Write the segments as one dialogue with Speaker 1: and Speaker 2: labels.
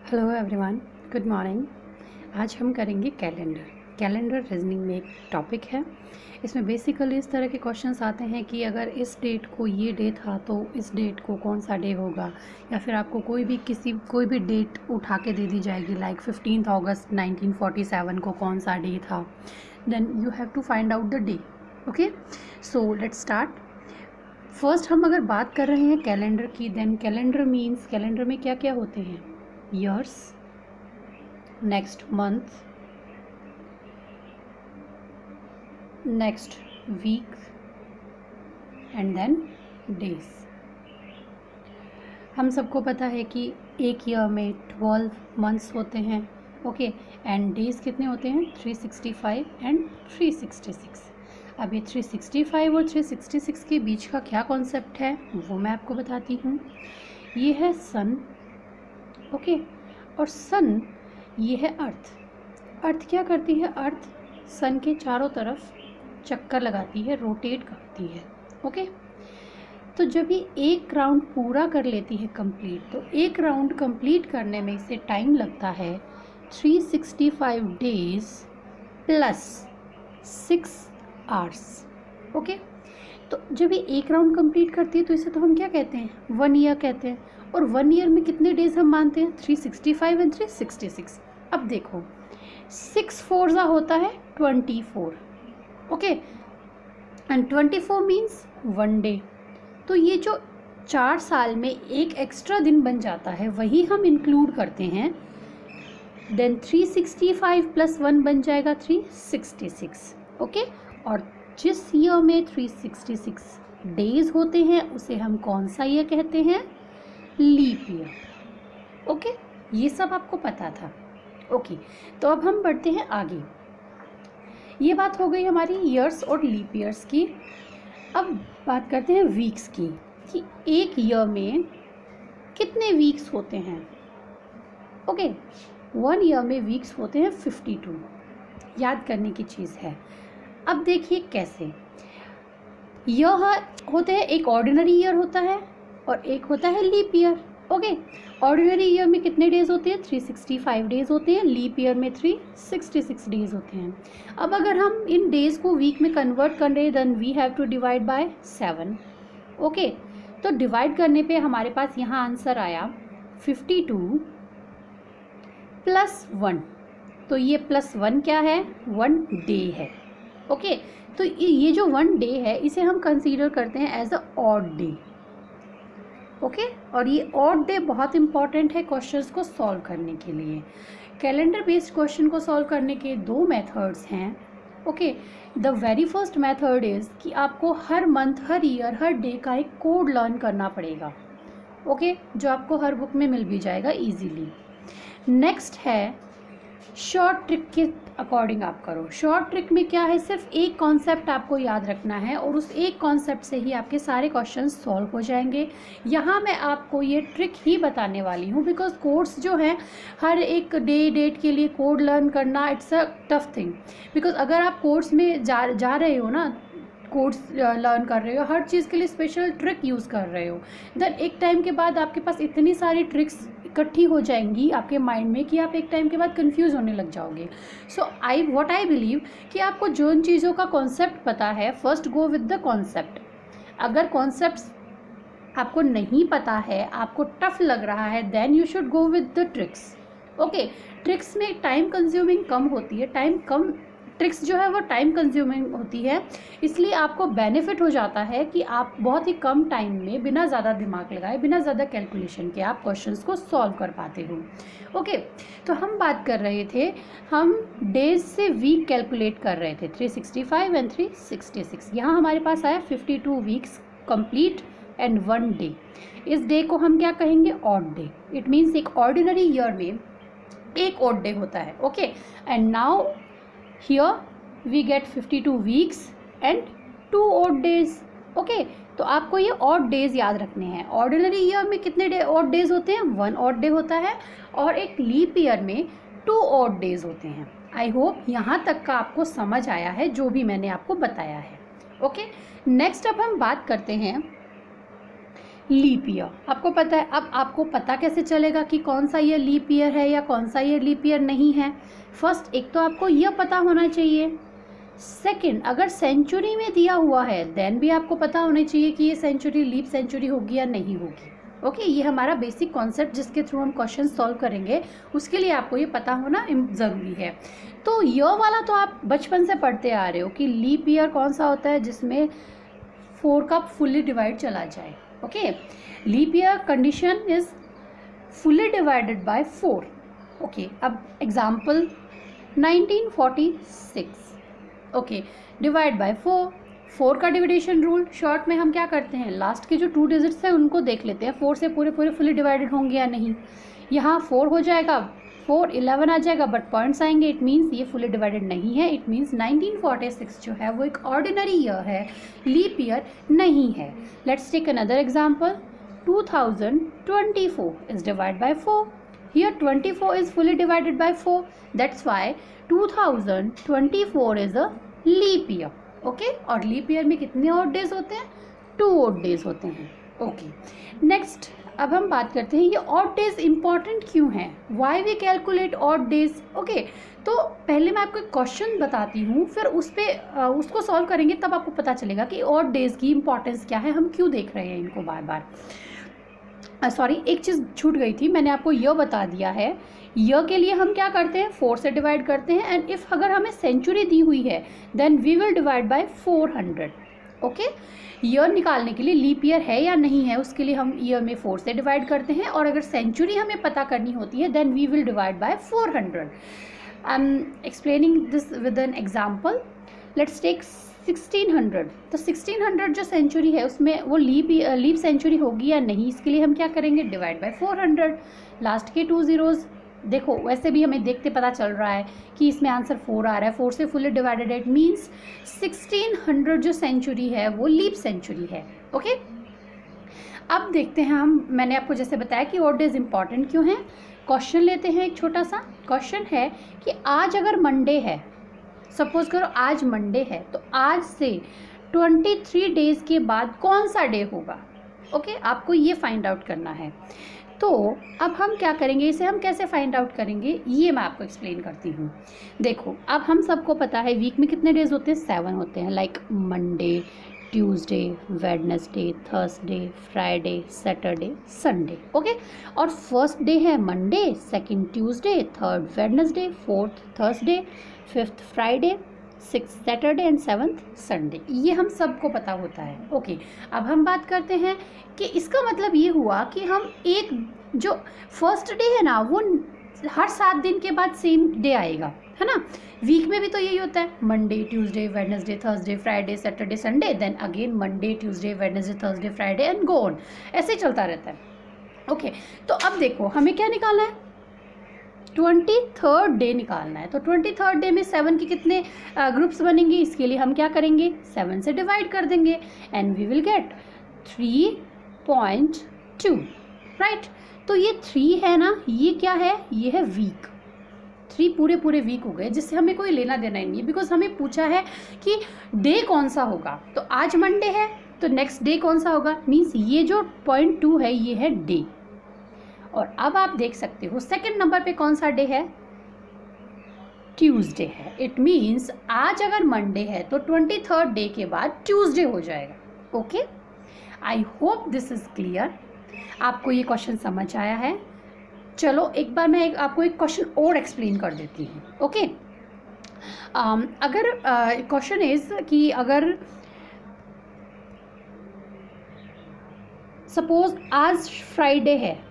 Speaker 1: Hello everyone, good morning. आज हम करेंगे कैलेंडर रीजनिंग में एक टॉपिक है। इसमें बेसिकली इस तरह के क्वेश्चंस आते हैं कि अगर इस डेट को ये डे था तो इस डेट को कौन सा डे होगा, या फिर आपको कोई भी डेट उठा के दे दी जाएगी, लाइक 15 अगस्त 1947 को कौन सा डे था, then you have to find out the day. Okay, so let's start. First हम अगर बात कर रहे हैं कैलेंडर की, देन कैलेंडर मीन्स कैलेंडर में क्या क्या होते हैं? years, next month, next week and then days। हम सबको पता है कि एक ईयर में 12 मंथ्स होते हैं, ओके, एंड डेज कितने होते हैं? 365 एंड 366। अब ये 365 और 366 के बीच का क्या कॉन्सेप्ट है वो मैं आपको बताती हूँ। ये है सन, ओके, और सन ये है अर्थ क्या करती है? अर्थ सन के चारों तरफ चक्कर लगाती है, रोटेट करती है, ओके। तो जब ये एक राउंड पूरा कर लेती है कंप्लीट, तो एक राउंड कंप्लीट करने में इसे टाइम लगता है 365 डेज प्लस 6 आवर्स, ओके। तो जब ये एक राउंड कंप्लीट करती है तो इसे तो हम क्या कहते हैं? 1 ईयर कहते हैं। और 1 ईयर में कितने डेज हम मानते हैं? 365 एंड 366। अब देखो 6 4 होता है 24, ओके, एंड 24 मीन्स 1 डे। तो ये जो 4 साल में एक एक्स्ट्रा दिन बन जाता है वही हम इंक्लूड करते हैं। देन 365 प्लस 1 बन जाएगा 366, ओके। और जिस ईयर में 366 डेज होते हैं उसे हम कौन सा ईयर कहते हैं? Leap year, okay. ये सब आपको पता था, ओके। तो अब हम बढ़ते हैं आगे। ये बात हो गई हमारी ईयर्स और लीप ईयर्स की। अब बात करते हैं वीक्स की, कि एक ईयर में कितने वीक्स होते हैं? ओके, 1 ईयर में वीक्स होते हैं 52। याद करने की चीज़ है। अब देखिए कैसे। यह होते हैं, एक ऑर्डिनरी ईयर होता है और एक होता है leap year, okay. Ordinary year में कितने डेज होते हैं? 365 डेज होते हैं। लीप ईयर में 366 डेज होते हैं। अब अगर हम इन डेज को वीक में कन्वर्ट कर रहे, then we have to divide by 7, okay. तो डिवाइड करने पे हमारे पास यहाँ आंसर आया 52 प्लस 1। तो ये प्लस 1 क्या है? 1 डे है, ओके। तो ये जो 1 डे है इसे हम कंसीडर करते हैं as a odd day, okay. और ये ऑड डे बहुत इंपॉर्टेंट है क्वेश्चंस को सॉल्व करने के लिए। कैलेंडर बेस्ड क्वेश्चन को सॉल्व करने के 2 मेथड्स हैं, okay. The very first method is कि आपको हर मंथ, हर ईयर, हर डे का एक कोड लर्न करना पड़ेगा, ओके, जो आपको हर बुक में मिल भी जाएगा इजीली। नेक्स्ट है शॉर्ट ट्रिक के अकॉर्डिंग आप करो। शॉर्ट ट्रिक में क्या है? सिर्फ एक कॉन्सेप्ट आपको याद रखना है और उस एक कॉन्सेप्ट से ही आपके सारे क्वेश्चंस सॉल्व हो जाएंगे। यहाँ मैं आपको ये ट्रिक ही बताने वाली हूँ, बिकॉज कोड्स जो हैं, हर एक डेट के लिए कोड लर्न करना it's a tough thing. Because अगर आप कोड्स में जा रहे हो ना, कोड्स लर्न कर रहे हो, हर चीज़ के लिए स्पेशल ट्रिक यूज़ कर रहे हो, देन एक टाइम के बाद आपके पास इतनी सारी ट्रिक्स इकट्ठी हो जाएंगी आपके माइंड में कि आप एक टाइम के बाद कंफ्यूज होने लग जाओगे। सो व्हाट आई बिलीव कि आपको जो इन चीज़ों का कॉन्सेप्ट पता है, first go with the concept. अगर कॉन्सेप्ट्स आपको नहीं पता है, आपको टफ लग रहा है, then you should go with the tricks, okay. Tricks में टाइम कंज्यूमिंग कम होती है, ट्रिक्स जो है वो टाइम कंज्यूमिंग होती है, इसलिए आपको बेनिफिट हो जाता है कि आप बहुत ही कम टाइम में बिना ज़्यादा दिमाग लगाए, बिना ज़्यादा कैलकुलेशन के आप क्वेश्चंस को सॉल्व कर पाते हो, ओके। तो हम बात कर रहे थे, हम डेज से वीक कैलकुलेट कर रहे थे, 365 एंड 366। यहाँ हमारे पास आया 52 वीक्स कंप्लीट एंड 1 डे। इस डे को हम क्या कहेंगे? Odd day. इट मीन्स एक ऑर्डिनरी ईयर में एक ऑड डे होता है, okay. And now here we get 52 weeks and 2 odd days, okay। तो आपको ये odd days याद रखने हैं। ऑर्डिनरी ईयर में कितने odd days होते हैं? 1 odd day होता है, और एक लीप ईयर में 2 odd days होते हैं। आई होप यहाँ तक का आपको समझ आया है जो भी मैंने आपको बताया है, ओके। नेक्स्ट अब हम बात करते हैं लीप ईयर, आपको पता है। अब आपको पता कैसे चलेगा कि कौन सा ईयर लीप ईयर है या कौन सा ईयर लीप ईयर नहीं है? फर्स्ट, एक तो आपको यह पता होना चाहिए। सेकंड, अगर सेंचुरी में दिया हुआ है देन भी आपको पता होना चाहिए कि ये सेंचुरी लीप सेंचुरी होगी या नहीं होगी। ओके, ये हमारा बेसिक कॉन्सेप्ट जिसके थ्रू हम क्वेश्चन सॉल्व करेंगे, उसके लिए आपको ये पता होना ज़रूरी है। तो यह वाला तो आप बचपन से पढ़ते आ रहे हो कि लीप ईयर कौन सा होता है जिसमें 4 का फुल्ली डिवाइड चला जाए। Okay, leap year condition is fully divided by 4। Okay, अब एग्जाम्पल 1946। ओके, डिवाइड बाय 4 का डिविडेशन रूल, शॉर्ट में हम क्या करते हैं, लास्ट के जो 2 डिजिट्स हैं उनको देख लेते हैं 4 से पूरे फुली डिवाइडेड होंगे या नहीं। यहाँ 4 हो जाएगा, 4 11 आ जाएगा, बट पॉइंट्स आएंगे, इट मीन्स ये फुली डिवाइडेड नहीं है। इट मीन्स 1946 जो है वो एक ऑर्डिनरी ईयर है, लीप ईयर नहीं है। Let's take another example, 2024 is divide by 4। Here 24 is fully divided by 4. That's why 2024 is a leap year. Okay? और leap year में कितने odd days होते हैं? 2 odd days होते हैं. Okay. Next, अब हम बात करते हैं ये odd days important क्यों हैं? Why we calculate odd days? Okay. तो पहले मैं आपको एक क्वेश्चन बताती हूँ, फिर उसको सॉल्व करेंगे, तब आपको पता चलेगा कि odd days की इंपॉर्टेंस क्या है, हम क्यों देख रहे हैं इनको बार बार। सॉरी, एक चीज़ छूट गई थी, मैंने आपको यह बता दिया है। यह के लिए हम क्या करते हैं, 4 से डिवाइड करते हैं, एंड इफ़ अगर हमें सेंचुरी दी हुई है then we will divide by 400। Okay, year निकालने के लिए लीप ईयर है या नहीं है उसके लिए हम ईयर में 4 से डिवाइड करते हैं, और अगर सेंचुरी हमें पता करनी होती है then we will divide by 400। I am explaining this with an example. Let's take 1600। तो 1600 जो सेंचुरी है उसमें वो लीप सेंचुरी होगी या नहीं, इसके लिए हम क्या करेंगे, डिवाइड बाय 400। लास्ट के 2 zeros देखो, वैसे भी हमें देखते पता चल रहा है कि इसमें आंसर 4 आ रहा है, 4 से फुली डिवाइडेड, इट मीन्स 1600 जो सेंचुरी है वो लीप सेंचुरी है। ओके, अब देखते हैं हम, मैंने आपको जैसे बताया कि ऑड डेज इंपॉर्टेंट क्यों हैं। क्वेश्चन लेते हैं, एक छोटा सा क्वेश्चन है कि आज अगर मंडे है, सपोज करो आज मंडे है, तो आज से 23 डेज के बाद कौन सा डे होगा। ओके, आपको ये फाइंड आउट करना है। तो अब हम क्या करेंगे, इसे हम कैसे फाइंड आउट करेंगे ये मैं आपको एक्सप्लेन करती हूँ। देखो, अब हम सबको पता है वीक में कितने डेज होते हैं, 7 होते हैं, like Monday, Tuesday, Wednesday, Thursday, Friday, Saturday, Sunday. Okay, और फर्स्ट डे है Monday, second Tuesday, third Wednesday, fourth Thursday, fifth Friday, 6th Saturday and 7th Sunday. ये हम सबको पता होता है। ओके, अब हम बात करते हैं कि इसका मतलब ये हुआ कि हम एक जो फर्स्ट डे है ना वो हर 7 दिन के बाद सेम डे आएगा, है ना। वीक में भी तो यही होता है, Monday, Tuesday, Wednesday, Thursday, Friday, Saturday, Sunday, then again Monday, Tuesday, Wednesday, Thursday, Friday and go on, ऐसे चलता रहता है। ओके, तो अब देखो हमें क्या निकालना है, 23rd डे निकालना है। तो 23rd डे में 7 के कितने ग्रुप्स बनेंगे, इसके लिए हम क्या करेंगे, 7 से डिवाइड कर देंगे and we will get 3.2, right. तो ये 3 है ना, ये क्या है, ये है वीक। 3 पूरे वीक हो गए, जिससे हमें कोई लेना देना ही नहीं है, बिकॉज हमें पूछा है कि डे कौन सा होगा। तो आज मंडे है तो नेक्स्ट डे कौन सा होगा, मीन्स ये जो 0.2 है ये है डे। और अब आप देख सकते हो सेकंड नंबर पे कौन सा डे है, ट्यूसडे है। इट मीन्स आज अगर मंडे है तो 23rd डे के बाद ट्यूसडे हो जाएगा। Okay, I hope this is clear. आपको ये क्वेश्चन समझ आया है। चलो एक बार मैं आपको एक क्वेश्चन और एक्सप्लेन कर देती हूँ। ओके, अगर क्वेश्चन इज कि अगर सपोज आज फ्राइडे है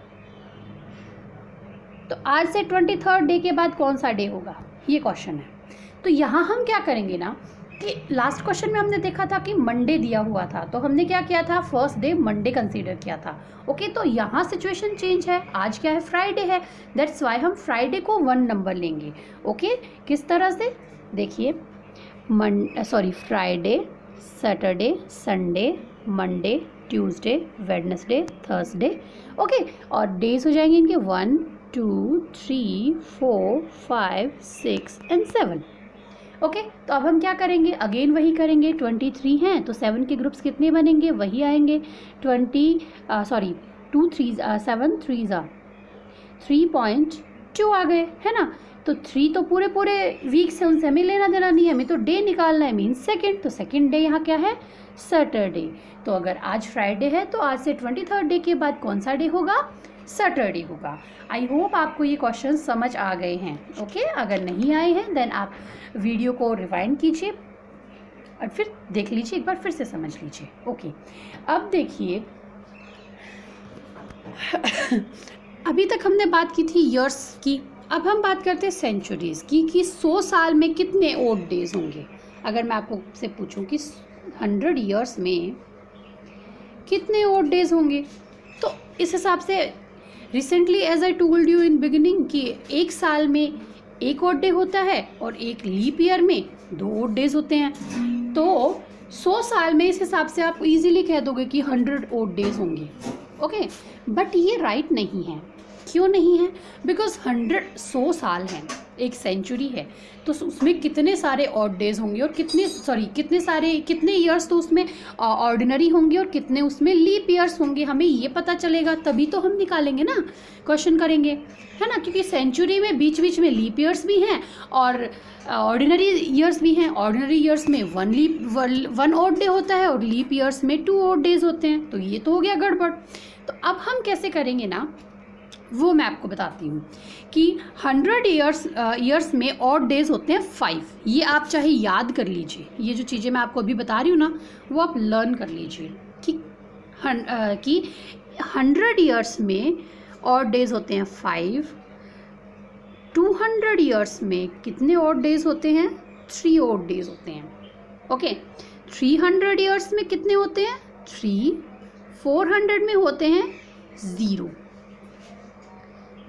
Speaker 1: तो आज से 23rd डे के बाद कौन सा डे होगा, ये क्वेश्चन है। तो यहाँ हम क्या करेंगे ना कि लास्ट क्वेश्चन में हमने देखा था कि मंडे दिया हुआ था, तो हमने क्या किया था, फर्स्ट डे मंडे कंसीडर किया था। ओके, तो यहाँ सिचुएशन चेंज है, आज क्या है, फ्राइडे है, दैट्स वाई हम फ्राइडे को 1 नंबर लेंगे। ओके, किस तरह से, देखिए Friday, Saturday, Sunday, Monday, Tuesday, Wednesday, Thursday. Okay, और डेज हो जाएंगे इनके 1 2 3 4 5 6 एंड 7। ओके, तो अब हम क्या करेंगे, अगेन वही करेंगे। 23 हैं तो 7 के ग्रुप्स कितने बनेंगे, वही आएंगे 2 3 7 3 3.2 आ गए, है ना। तो 3 तो पूरे वीक से, उनसे हमें लेना देना नहीं है, हमें तो डे निकालना है, मीन सेकेंड। तो सेकेंड डे यहाँ क्या है, सैटरडे। तो अगर आज फ्राइडे है तो आज से 23rd डे के बाद कौन सा डे होगा, सैटरडे होगा। आई होप आपको ये क्वेश्चन समझ आ गए हैं। ओके, अगर नहीं आए हैं देन आप वीडियो को रिवाइंड कीजिए और फिर देख लीजिए, एक बार फिर से समझ लीजिए। ओके, अब देखिए अभी तक हमने बात की थी ईयर्स की, अब हम बात करते हैं सेंचुरीज़ की कि 100 साल में कितने ओड डेज होंगे। अगर मैं आपको से पूछूं कि 100 ईयर्स में कितने ओड डेज होंगे, तो इस हिसाब से recently as I told you in beginning कि एक साल में एक ओड डे होता है और एक लीप ईयर में 2 ओड डेज होते हैं। तो 100 साल में इस हिसाब से आप इजीली कह दोगे कि 100 ओड डेज होंगे। ओके, बट ये राइट नहीं है। क्यों नहीं है, बिकॉज 100 साल हैं, एक सेंचुरी है, तो उसमें कितने सारे ऑड डेज होंगे और कितने ईयर्स तो उसमें ऑर्डिनरी होंगे और कितने उसमें लीप ईयर्स होंगे, हमें ये पता चलेगा तभी तो हम निकालेंगे ना, क्वेश्चन करेंगे, है ना। क्योंकि सेंचुरी में बीच बीच में लीप ईयर्स भी हैं और ऑर्डिनरी ईयर्स भी हैं। ऑर्डिनरी ईयर्स में 1 ऑड डे होता है और लीप ईयर्स में 2 ऑड डेज होते हैं, तो ये तो हो गया गड़बड़। तो अब हम कैसे करेंगे ना, वो मैं आपको बताती हूँ कि 100 ईयर्स में ऑड डेज होते हैं 5। ये आप चाहे याद कर लीजिए, ये जो चीज़ें मैं आपको अभी बता रही हूँ ना, वो आप लर्न कर लीजिए कि 100 ईयर्स में ऑड डेज होते हैं 5। 200 ईयर्स में कितने ऑड डेज होते हैं, 3 ऑड डेज होते हैं। ओके, 300 ईयर्स में कितने होते हैं, 3। 400 में होते हैं 0।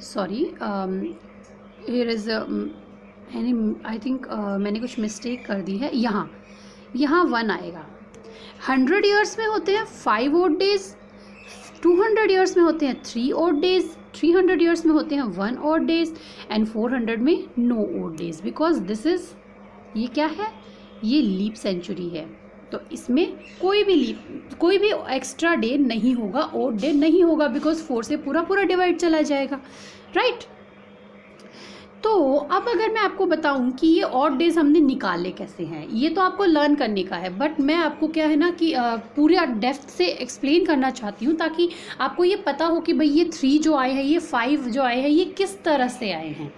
Speaker 1: Sorry, here is I think मैंने कुछ मिस्टेक कर दी है, यहाँ 1 आएगा। 100 ईयर्स में होते हैं 5 ऑड डेज, 200 ईयर्स में होते हैं 3 ऑड डेज, 300 ईयर्स में होते हैं 1 ऑड डेज एंड 400 में no odd days, because this is, ये क्या है, ये लीप सेंचुरी है। तो इसमें कोई भी एक्स्ट्रा डे नहीं होगा, ऑड डे नहीं होगा, बिकॉज 4 से पूरा डिवाइड चला जाएगा, राइट। तो अब अगर मैं आपको बताऊं कि ये ऑड डेज हमने निकाले कैसे हैं, ये तो आपको लर्न करने का है, बट मैं आपको क्या है ना कि पूरा डेप्थ से एक्सप्लेन करना चाहती हूँ ताकि आपको ये पता हो कि भाई ये 3 जो आए हैं, ये 5 जो आए हैं, ये किस तरह से आए हैं।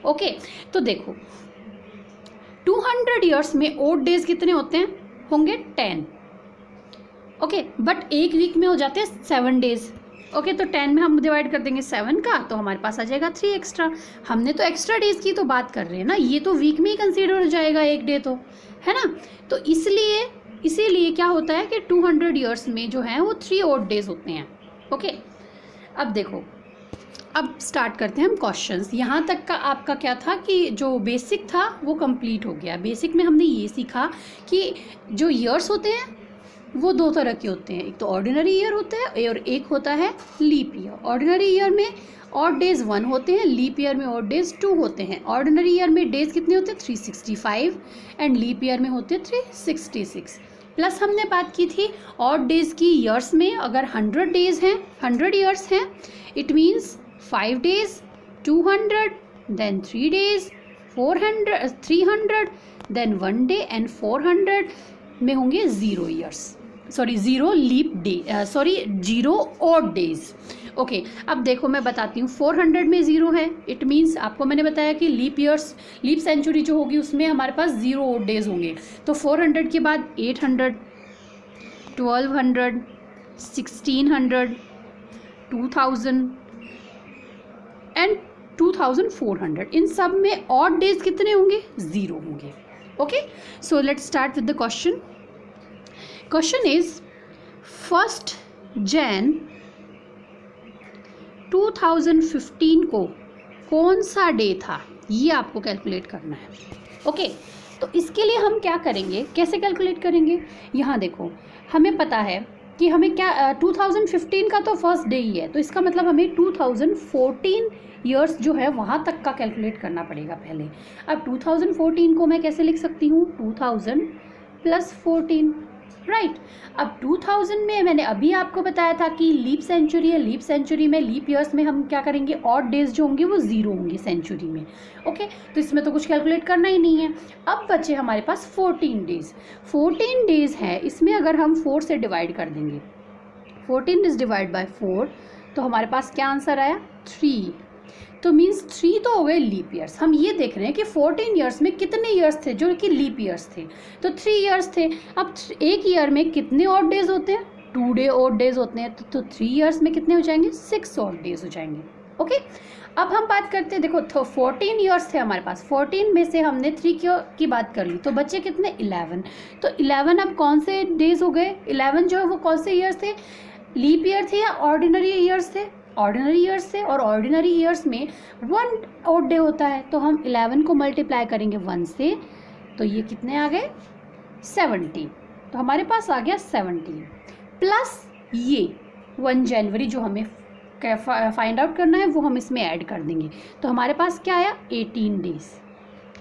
Speaker 1: ओके, तो देखो 200 ईयर्स में ऑड डेज कितने होते हैं, होंगे 10। ओके, बट एक वीक में हो जाते हैं 7 डेज। ओके, तो 10 में हम डिवाइड कर देंगे 7 का, तो हमारे पास आ जाएगा 3 एक्स्ट्रा। हमने तो एक्स्ट्रा डेज की तो बात कर रहे हैं ना, ये तो वीक में ही कंसीडर हो जाएगा एक डे, तो है ना। तो इसीलिए क्या होता है कि 200 ईयर्स में जो है वो 3 ऑड डेज होते हैं। ओके, अब देखो, अब स्टार्ट करते हैं हम क्वेश्चंस। यहाँ तक का आपका क्या था कि जो बेसिक था वो कंप्लीट हो गया। बेसिक में हमने ये सीखा कि जो ईयर्स होते हैं वो 2 तरह के होते हैं, एक तो ऑर्डिनरी ईयर होता है और एक होता है लीप ईयर। ऑर्डिनरी ईयर में ऑड डेज 1 होते हैं, लीप ईयर में ऑड डेज 2 होते हैं। ऑर्डिनरी ईयर में डेज कितने होते हैं, 365 एंड लीप ईयर में होते हैं 366। प्लस हमने बात की थी ऑड डेज की ईयर्स में, अगर 100 डेज हैं, 100 ईयर्स हैं, it means 5 days, 200, then 3 days, 400, 300, then 1 day and 400 में होंगे 0 years, sorry 0 leap day, sorry 0 odd days. Okay, अब देखो मैं बताती हूँ, 400 में 0 है, इट मीन्स आपको मैंने बताया कि लीप सेंचुरी जो होगी उसमें हमारे पास 0 ऑड डेज होंगे। तो 400 के बाद 800, 1200, 1600, 2000 एंड 2400, इन सब में ऑड डेज कितने होंगे, 0 होंगे। Okay, so let's start with the question. Question is 1 Jan 2015 को कौन सा डे था, ये आपको कैलकुलेट करना है। ओके, तो इसके लिए हम क्या करेंगे, कैसे कैलकुलेट करेंगे, यहाँ देखो हमें पता है कि हमें क्या 2015 का तो फर्स्ट डे ही है, तो इसका मतलब हमें 2014 ईयर्स जो है वहाँ तक का कैलकुलेट करना पड़ेगा पहले। अब 2014 को मैं कैसे लिख सकती हूँ, 2000 + 14, राइट। अब 2000 में मैंने अभी आपको बताया था कि लीप सेंचुरी है, लीप सेंचुरी में लीप ईयर्स में हम क्या करेंगे, ऑड डेज जो होंगे वो 0 होंगे सेंचुरी में, ओके। तो इसमें तो कुछ कैलकुलेट करना ही नहीं है। अब बचे हमारे पास 14 डेज। 14 डेज है, इसमें अगर हम 4 से डिवाइड कर देंगे, 14 इज डिवाइड बाय 4, तो हमारे पास क्या आंसर आया, 3। तो मीन्स 3 तो हो गए लीप ईयर्स। हम ये देख रहे हैं कि 14 ईयर्स में कितने ईयर्स थे जो कि लीप ईयर्स थे, तो 3 ईयर्स थे। अब एक ईयर में कितने ऑड डेज होते हैं, 2 डे ऑड डेज होते हैं, तो 3 ईयर्स में कितने हो जाएंगे, 6 ऑड डेज हो जाएंगे, ओके। अब हम बात करते हैं, देखो तो 14 ईयर्स थे हमारे पास, 14 में से हमने 3 की बात कर ली, तो बचे कितने, 11। तो 11 अब कौन से डेज हो गए, 11 जो है वो कौन से ईयर्स थे, लीप ईयर थे या ऑर्डिनरी ईयर्स थे, ऑर्डिनरी ईयर्स थे। और ऑर्डिनरी ईयर्स में 1 ऑड डे होता है, तो हम 11 को मल्टीप्लाई करेंगे 1 से, तो ये कितने आ गए, 17। तो हमारे पास आ गया 17 प्लस ये 1 जनवरी जो हमें फाइंड आउट करना है वो हम इसमें ऐड कर देंगे, तो हमारे पास क्या आया, 18 डेज।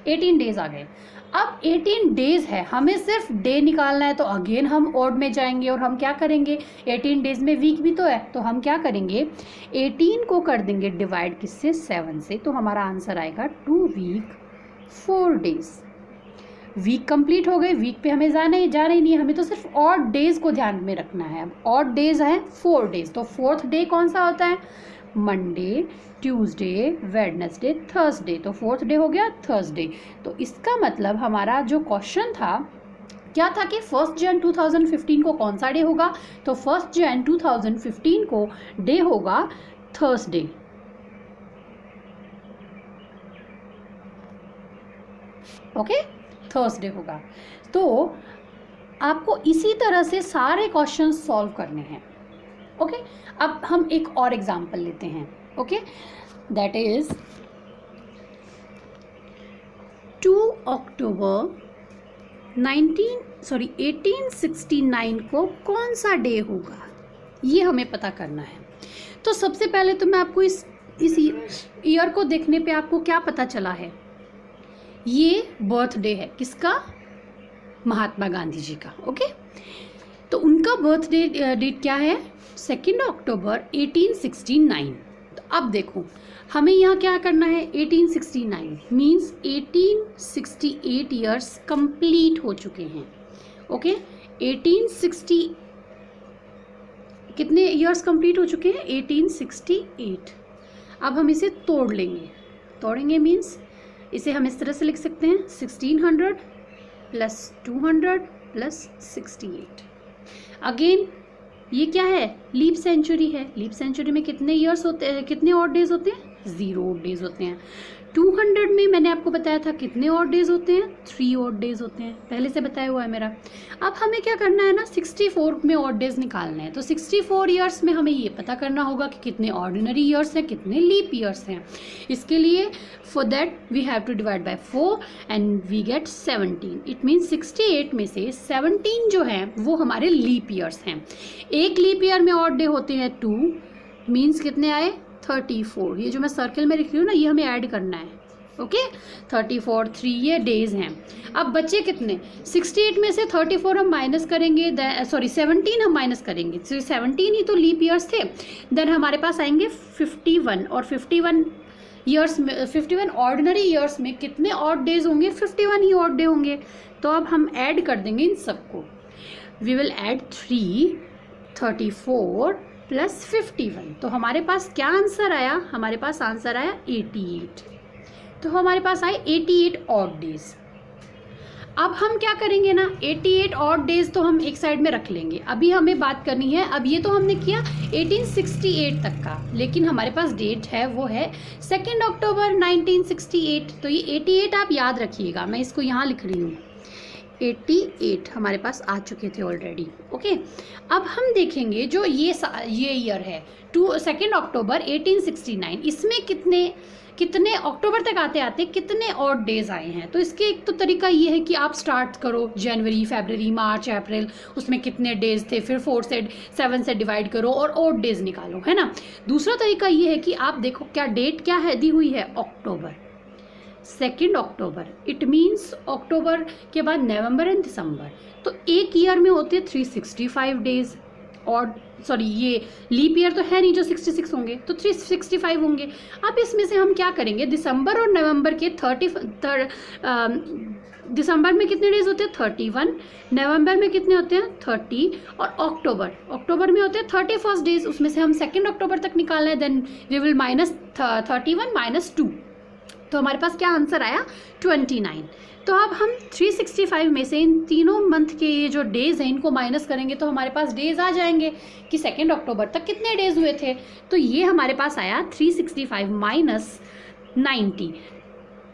Speaker 1: 18 डेज आ गए। अब 18 डेज है, हमें सिर्फ डे निकालना है, तो अगेन हम ऑड में जाएंगे और हम क्या करेंगे, 18 डेज में वीक भी तो है, तो हम क्या करेंगे, 18 को कर देंगे डिवाइड किससे, 7 से, तो हमारा आंसर आएगा 2 वीक 4 डेज। वीक कंप्लीट हो गए, वीक पे हमें जाना ही नहीं है, हमें तो सिर्फ ऑड डेज को ध्यान में रखना है। अब ऑड डेज है 4 डेज, तो 4th डे कौन सा होता है, मंडे, ट्यूसडे, वेडनेसडे, थर्सडे, तो 4th डे हो गया थर्सडे। तो इसका मतलब हमारा जो क्वेश्चन था क्या था कि 1 जन 2015 को कौन सा डे होगा, तो 1 जन 2015 को डे होगा थर्सडे, ओके, थर्सडे होगा। तो आपको इसी तरह से सारे क्वेश्चन सॉल्व करने हैं, ओके। अब हम एक और एग्जाम्पल लेते हैं, ओके, दैट इज 2 अक्टूबर 1869 को कौन सा डे होगा, ये हमें पता करना है। तो सबसे पहले तो मैं आपको इस ईयर को देखने पे आपको क्या पता चला है, ये बर्थडे है किसका, महात्मा गांधी जी का, ओके। तो उनका बर्थडे डेट क्या है, 2 अक्टूबर 1869। तो अब देखो हमें यहाँ क्या करना है, 1869 मीन्स 1868 ईयर्स कंप्लीट हो चुके हैं, ओके। 1860 कितने ईयर्स कंप्लीट हो चुके हैं, 1868। अब हम इसे तोड़ लेंगे, तोड़ेंगे मीन्स इसे हम इस तरह से लिख सकते हैं, 1600 + 200 + 68। अगेन ये क्या है, लीप सेंचुरी है, लीप सेंचुरी में कितने ईयर्स होते हैं, कितने ऑड डेज होते हैं, 0 ऑड डेज होते हैं। 200 में मैंने आपको बताया था कितने ऑड डेज होते हैं, 3 ऑड डेज होते हैं, पहले से बताया हुआ है मेरा। अब हमें क्या करना है ना, 64 में ऑड डेज निकालना है, तो 64 ईयर्स में हमें ये पता करना होगा कि कितने ऑर्डिनरी ईयर्स हैं, कितने लीप ईयर्स हैं। इसके लिए for that we have to divide by 4 and we get 17। It means 68 में से 17 जो है वो हमारे लीप ईयर्स हैं। एक लीप ईयर में ऑड डे होते हैं 2, मीन्स कितने आए, 34। ये जो मैं सर्कल में लिख रही हूँ ना, ये हमें ऐड करना है, ओके। 34 3 ये डेज हैं। अब बचे कितने, 68 में से 34 हम माइनस करेंगे, 17 हम माइनस करेंगे, 17 ही तो लीप ईयर्स थे। देन हमारे पास आएंगे 51, और 51 ईयर्स में, 51 ऑर्डिनरी ईयर्स में कितने ऑड डेज होंगे, 51 ही ऑड डे होंगे। तो अब हम ऐड कर देंगे इन सबको, वी विल ऐड 3, 34 + 51। तो हमारे पास क्या आंसर आया, हमारे पास आंसर आया 88। तो हमारे पास आए 88 ऑड डेज। अब हम क्या करेंगे ना, 88 ऑड डेज तो हम एक साइड में रख लेंगे। अभी हमें बात करनी है, अब ये तो हमने किया 1868 तक का, लेकिन हमारे पास डेट है वो है 2 अक्टूबर 1968। तो ये 88 आप याद रखिएगा, मैं इसको यहाँ लिख रही हूँ, 88 हमारे पास आ चुके थे ऑलरेडी। ओके, अब हम देखेंगे जो ये ईयर है 2 अक्टूबर 1869, इसमें कितने अक्टूबर तक आते आते कितने ऑड डेज आए हैं। तो इसके एक तो तरीका ये है कि आप स्टार्ट करो जनवरी, फरवरी, मार्च, अप्रैल, उसमें कितने डेज थे, फिर 4 से 7 से डिवाइड करो और ऑड डेज निकालो, है ना। दूसरा तरीका ये है कि आप देखो क्या डेट क्या है दी हुई है, अक्टूबर, 2 अक्टूबर, इट मीन्स अक्टूबर के बाद नवंबर एंड दिसंबर। तो एक ईयर में होते हैं 365 डेज, और सॉरी ये लीप ईयर तो है नहीं जो 66 होंगे, तो 365 होंगे। अब इसमें से हम क्या करेंगे, दिसंबर और नवंबर के दिसंबर में कितने डेज होते हैं 31, नवंबर में कितने होते हैं 30, और अक्टूबर में होते हैं 31 डेज। उसमें से हम 2 अक्टूबर तक निकालना है, then we will minus 31 minus 2, तो हमारे पास क्या आंसर आया 29। तो अब हम 365 में से इन तीनों मंथ के ये जो डेज़ हैं इनको माइनस करेंगे तो हमारे पास डेज़ आ जाएंगे कि 2 अक्टूबर तक कितने डेज़ हुए थे। तो ये हमारे पास आया 365 माइनस 90,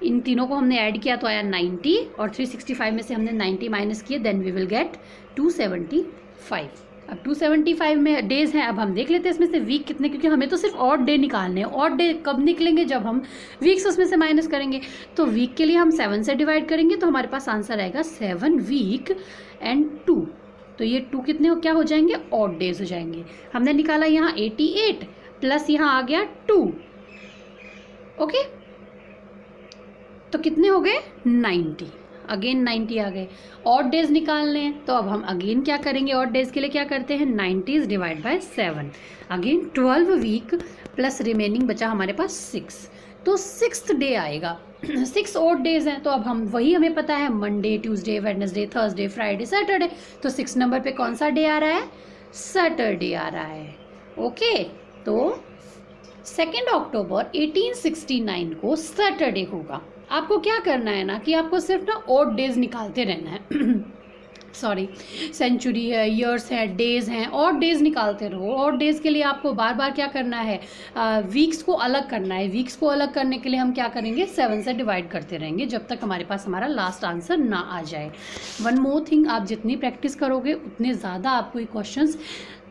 Speaker 1: इन तीनों को हमने ऐड किया तो आया 90, और 365 में से हमने 90 माइनस किए, देन वी विल गेट 275। अब 275 में डेज़ हैं, अब हम देख लेते हैं इसमें से वीक कितने, क्योंकि हमें तो सिर्फ ऑड डे निकालने हैं। ऑड डे कब निकलेंगे, जब हम वीक्स उसमें से माइनस करेंगे। तो वीक के लिए हम 7 से डिवाइड करेंगे तो हमारे पास आंसर आएगा 7 वीक एंड 2। तो ये 2 कितने क्या हो जाएंगे, ऑड डेज हो जाएंगे। हमने निकाला यहाँ 88 प्लस यहाँ आ गया 2, ओके, तो कितने हो गए 90, अगेन 90 आ गए। ऑड डेज निकालने हैं तो अब हम अगेन क्या करेंगे, ऑड डेज के लिए क्या करते हैं 90 divide by 7, again 12 week plus remaining बचा हमारे पास 6, तो 6th डे आएगा। 6 ऑड डेज हैं, तो अब हम वही हमें पता है Monday, Tuesday, Wednesday, Thursday, Friday, Saturday, तो 6 नंबर पे कौन सा डे आ रहा है, सैटरडे आ रहा है। ओके, तो 2 अक्टूबर 1869 को सैटरडे होगा। आपको क्या करना है ना कि आपको सिर्फ ना ऑड डेज निकालते रहना है सॉरी, सेंचुरी है, ईयर्स हैं, डेज हैं, ऑड डेज निकालते रहो। ऑड डेज के लिए आपको बार बार क्या करना है, वीक्स को अलग करना है। वीक्स को अलग करने के लिए हम क्या करेंगे 7 से डिवाइड करते रहेंगे जब तक हमारे पास हमारा लास्ट आंसर ना आ जाए। वन मोर थिंग, आप जितनी प्रैक्टिस करोगे उतने ज़्यादा आपको ये क्वेश्चंस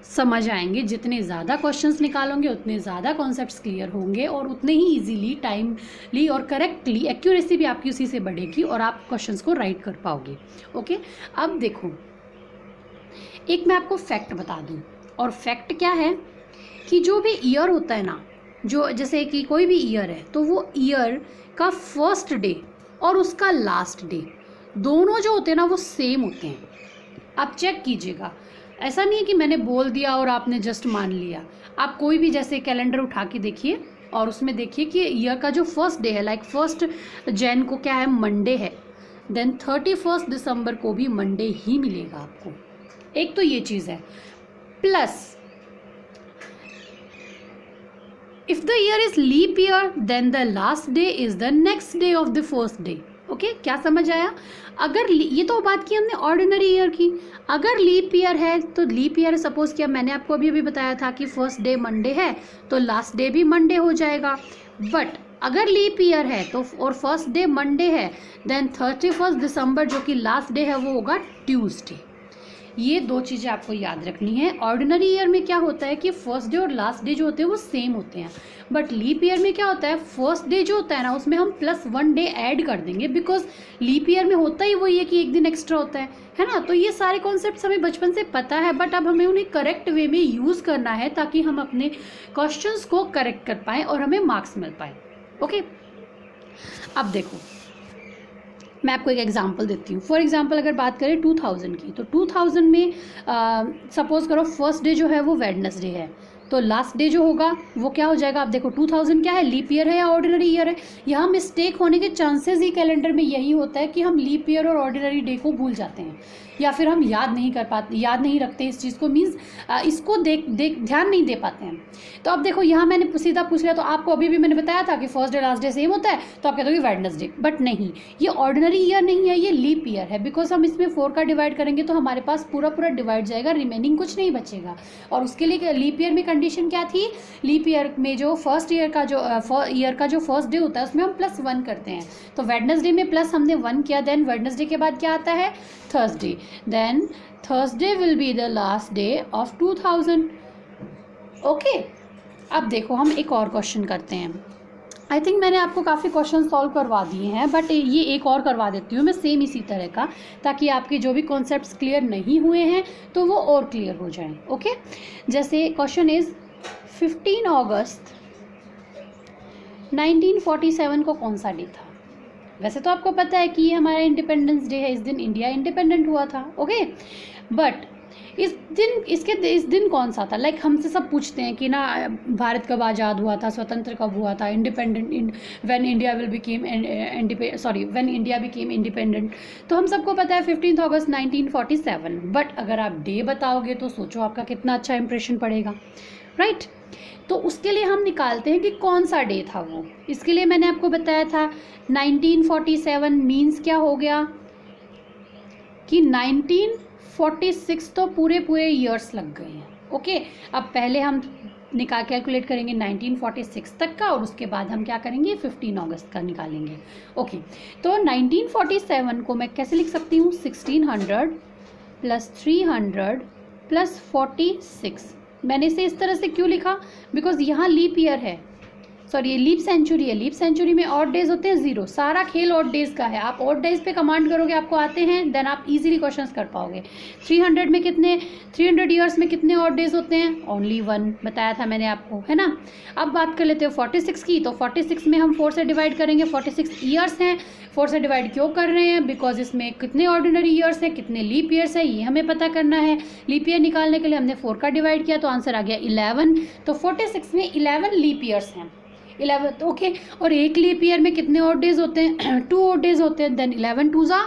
Speaker 1: समझ आएंगे, जितने ज़्यादा क्वेश्चंस निकालोगे उतने ज़्यादा कॉन्सेप्ट्स क्लियर होंगे और उतने ही इजीली, टाइमली और करेक्टली एक्यूरेसी भी आपकी उसी से बढ़ेगी और आप क्वेश्चंस को राइट कर पाओगे। ओके, अब देखो एक मैं आपको फैक्ट बता दूं, और फैक्ट क्या है कि जो भी ईयर होता है ना, जो जैसे कि कोई भी ईयर है तो वो ईयर का फर्स्ट डे और उसका लास्ट डे दोनों जो होते हैं ना वो सेम होते हैं। आप चेक कीजिएगा, ऐसा नहीं है कि मैंने बोल दिया और आपने जस्ट मान लिया। आप कोई भी जैसे कैलेंडर उठा के देखिए और उसमें देखिए कि ईयर का जो फर्स्ट डे है, लाइक 1 जैन को क्या है मंडे है, देन 31 दिसंबर को भी मंडे ही मिलेगा आपको। एक तो ये चीज़ है, plus if the year is leap year then the last day is the next day of the first day. Okay, क्या समझ आया? अगर ये तो बात की हमने ऑर्डिनरी ईयर की, अगर लीप ईयर है तो लीप ईयर सपोज किया, मैंने आपको अभी बताया था कि फर्स्ट डे मंडे है तो लास्ट डे भी मंडे हो जाएगा। बट अगर लीप ईयर है तो और फर्स्ट डे मंडे है, देन 31 दिसंबर जो कि लास्ट डे है वो होगा ट्यूसडे। ये 2 चीज़ें आपको याद रखनी है। ऑर्डिनरी ईयर में क्या होता है कि फर्स्ट डे और लास्ट डे जो होते हैं वो सेम होते हैं, बट लीप ईयर में क्या होता है, फर्स्ट डे जो होता है ना उसमें हम +1 डे ऐड कर देंगे, बिकॉज लीप ईयर में होता ही वही है कि एक दिन एक्स्ट्रा होता है ना। तो ये सारे कॉन्सेप्ट्स हमें बचपन से पता है, बट अब हमें उन्हें करेक्ट वे में यूज़ करना है ताकि हम अपने क्वेश्चंस को करेक्ट कर पाएँ और हमें मार्क्स मिल पाए। ओके, अब देखो मैं आपको एक एग्जांपल देती हूँ। फॉर एग्जांपल अगर बात करें 2000 की, तो 2000 में सपोज करो फर्स्ट डे जो है वो वेडनेसडे है, तो लास्ट डे जो होगा वो क्या हो जाएगा। आप देखो 2000 क्या है, लीप ईयर है या ऑर्डिनरी ईयर है? यहाँ मिस्टेक होने के चांसेस ही कैलेंडर में यही होता है कि हम लीप ईयर और ऑर्डिनरी डे को भूल जाते हैं या फिर हम याद नहीं रखते इस चीज़ को, मीन्स इसको ध्यान नहीं दे पाते हैं। तो अब देखो यहाँ मैंने सीधा पूछ लिया, तो आपको अभी भी मैंने बताया था कि first day last day same होता है, तो आप कहते हो कि वेडनेसडे, बट नहीं, ये ऑर्डिनरी ईयर नहीं है, ये लीप ईयर है। बिकॉज हम इसमें 4 का डिवाइड करेंगे तो हमारे पास पूरा डिवाइड जाएगा, रिमेनिंग कुछ नहीं बचेगा। और उसके लिए लीप ईयर में कंडीशन क्या थी, लीप ईयर में जो फर्स्ट ईयर का जो फर्स्ट डे होता है उसमें हम +1 करते हैं। तो वेडनेसडे में प्लस हमने 1 किया, देन वेडनेसडे के बाद क्या आता है, Thursday, then Thursday will be the last day of 2000। Okay, अब देखो हम एक और क्वेश्चन करते हैं। आई थिंक मैंने आपको काफ़ी क्वेश्चन सॉल्व करवा दिए हैं, बट ये एक और करवा देती हूँ मैं सेम इसी तरह का, ताकि आपके जो भी कॉन्सेप्ट्स क्लियर नहीं हुए हैं तो वो और क्लियर हो जाएं। ओके, जैसे क्वेश्चन इज 15 अगस्त 1947 को कौन सा डे था। वैसे तो आपको पता है कि ये हमारा इंडिपेंडेंस डे है, इस दिन इंडिया इंडिपेंडेंट हुआ था। ओके, बट इस दिन कौन सा था, लाइक हमसे सब पूछते हैं कि ना भारत कब आज़ाद हुआ था, स्वतंत्र कब हुआ था, independent when India became independent. तो हम सबको पता है 15 अगस्त 1947, बट अगर आप डे बताओगे तो सोचो आपका कितना अच्छा इंप्रेशन पड़ेगा, राइट। तो उसके लिए हम निकालते हैं कि कौन सा डे था वो। इसके लिए मैंने आपको बताया था 1947 मीन्स क्या हो गया कि 1946 तो पूरे ईयर्स लग गए हैं। ओके, अब पहले हम कैलकुलेट करेंगे 1946 तक का, और उसके बाद हम क्या करेंगे 15 अगस्त का निकालेंगे। ओके, तो 1947 को मैं कैसे लिख सकती हूँ, 1600 + 300 + 46। मैंने इसे इस तरह से क्यों लिखा, बिकॉज यहाँ लीप ईयर है, सॉरी ये लीप सेंचुरी है। लीप सेंचुरी में ऑड डेज होते हैं 0, सारा खेल ऑड डेज का है। आप ऑड डेज पे कमांड करोगे, आपको आते हैं, देन आप इजीली क्वेश्चंस कर पाओगे। 300 में कितने, 300 ईयर्स में कितने ऑड डेज होते हैं, ओनली 1 बताया था मैंने आपको, है ना। अब बात कर लेते हो 46 की, तो 46 में हम 4 से डिवाइड करेंगे। 46 ईयर्स हैं, 4 से डिवाइड क्यों कर रहे हैं, बिकॉज इसमें कितने ऑर्डिनरी ईयर्स हैं, कितने लीप ईयर्स है, ये हमें पता करना है। लीप ईयर निकालने के लिए हमने 4 का डिवाइड किया, तो आंसर आ गया 11। तो 46 में 11 लीप ईयर्स हैं, 11। ओके, और एक लीप ईयर में कितने ऑड डेज होते हैं, 2 ऑड डेज होते हैं। देन 11 2 ज़ा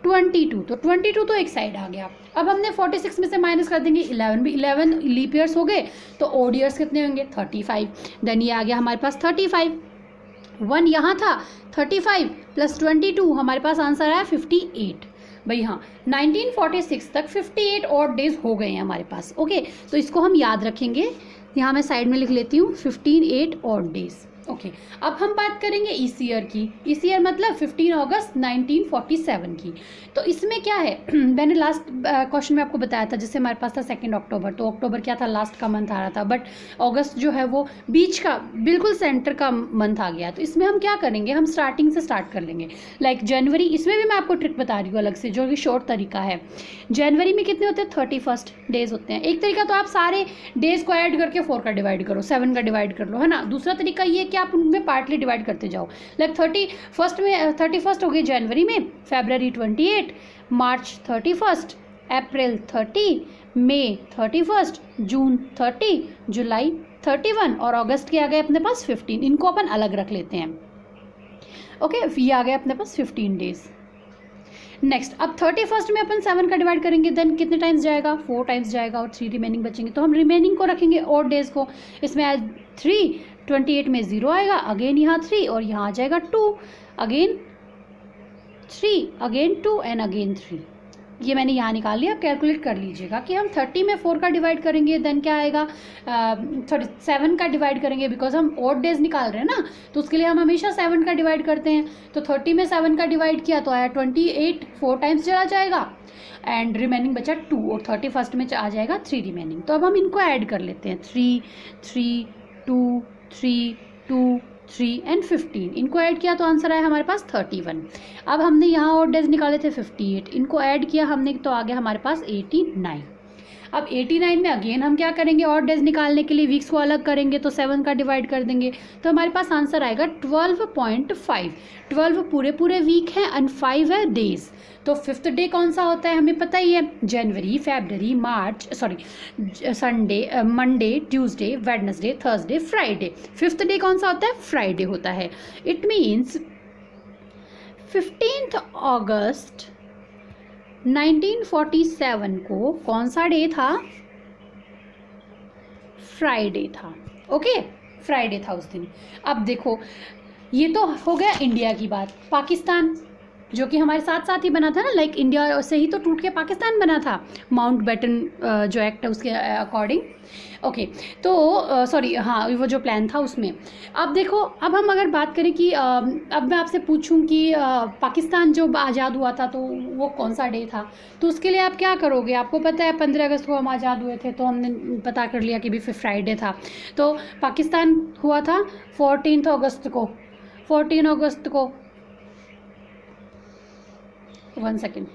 Speaker 1: 22, तो 22 तो एक साइड आ गया। अब हमने 46 में से माइनस कर देंगे 11, भी 11 लीप ईयर्स हो गए, तो ऑड ईयर्स कितने होंगे 35। देन ये आ गया हमारे पास 35, 1 यहाँ था, 35 + 22 हमारे पास आंसर आया 58। भाई हाँ, 1946 तक 58 ऑड डेज हो गए हैं हमारे पास। ओके, तो इसको हम याद रखेंगे, यहाँ मैं साइड में लिख लेती हूँ 58 ऑड डेज। ओके, अब हम बात करेंगे इस ईयर की। इस ईयर मतलब 15 अगस्त 1947 की। तो इसमें क्या है मैंने लास्ट क्वेश्चन में आपको बताया था, जैसे हमारे पास था 2 अक्टूबर, तो अक्टूबर क्या था, लास्ट का मंथ आ रहा था, बट अगस्त जो है वो बीच का, बिल्कुल सेंटर का मंथ आ गया। तो इसमें हम क्या करेंगे, हम स्टार्टिंग से स्टार्ट कर लेंगे। लाइक जनवरी, इसमें भी मैं आपको ट्रिक बता रही हूँ अलग से, जो कि शॉर्ट तरीका है। जनवरी में कितने होते हैं, 31 डेज होते हैं। एक तरीका तो आप सारे डेज को ऐड करके 4 का डिवाइड करो, 7 का डिवाइड कर लो, है ना। दूसरा तरीका ये कि आप उनमें पार्टली डिवाइड करते जाओ। लाइक 31 हो गई जनवरी में, फरवरी 28, मार्च 31, अप्रैल 30, मई 31, जून 30, जुलाई 31, और अगस्त के आ गए अपने पास 15। इनको अपन अलग रख लेते हैं। ओके, ये आ गए अपने पास 15 डेज। नेक्स्ट, अब 31 में अपन 7 का डिवाइड करेंगे, देन कितने टाइम्स जाएगा, 4 टाइम्स जाएगा, और 3 रिमेनिंग बचेंगे। तो हम रिमेनिंग को रखेंगे ऑड डेज को, इसमें आज 3, 28 में 0 आएगा, अगेन यहाँ 3, और यहाँ आ जाएगा 2, अगेन 3, अगेन 2 एंड अगेन 3। ये मैंने यहाँ निकाल लिया। आप कैलकुलेट कर लीजिएगा कि हम 30 में 4 का डिवाइड करेंगे, देन क्या आएगा, 7 का डिवाइड करेंगे, बिकॉज हम ऑड डेज निकाल रहे हैं ना, तो उसके लिए हम हमेशा 7 का डिवाइड करते हैं। तो 30 में 7 का डिवाइड किया तो आया 28, 4 टाइम्स चला जाएगा, एंड रिमेनिंग बचा 2, और 31 में आ जाएगा 3 रिमेनिंग। तो अब हम इनको ऐड कर लेते हैं, 3, 3, 2, 3, 2, 3 एंड 15। इनको ऐड किया तो आंसर आया हमारे पास 31। अब हमने यहाँ ऑड डेज निकाले थे 58, इनको ऐड किया हमने तो आ गया हमारे पास 89। अब 89 में अगेन हम क्या करेंगे, ऑड डेज निकालने के लिए वीक्स को अलग करेंगे, तो 7 का डिवाइड कर देंगे, तो हमारे पास आंसर आएगा 12.5। 12 पूरे वीक हैं एंड 5 है डेज। तो 5th डे कौन सा होता है हमें पता ही है, जनवरी, फरवरी, मार्च, Sunday, Monday, Tuesday, Wednesday, Thursday, Friday. 5th day कौन सा होता है, फ्राइडे होता है। इट मीन्स 15 अगस्त 1947 को कौन सा डे था, फ्राइडे था। ओके, फ्राइडे था उस दिन। अब देखो, ये तो हो गया इंडिया की बात। पाकिस्तान, जो कि हमारे साथ साथ ही बना था ना, लाइक इंडिया से ही तो टूट के पाकिस्तान बना था, माउंटबेटन जो एक्ट है उसके अकॉर्डिंग। ओके, तो सॉरी, हाँ, वो जो प्लान था उसमें। अब देखो, अब हम अगर बात करें कि अब मैं आपसे पूछूं कि पाकिस्तान जो आज़ाद हुआ था तो वो कौन सा डे था, तो उसके लिए आप क्या करोगे? आपको पता है 15 अगस्त को हम आज़ाद हुए थे, तो हमने पता कर लिया कि भी फ्राइडे था। तो पाकिस्तान हुआ था 14 अगस्त को, 14 अगस्त को, 1 सेकेंड,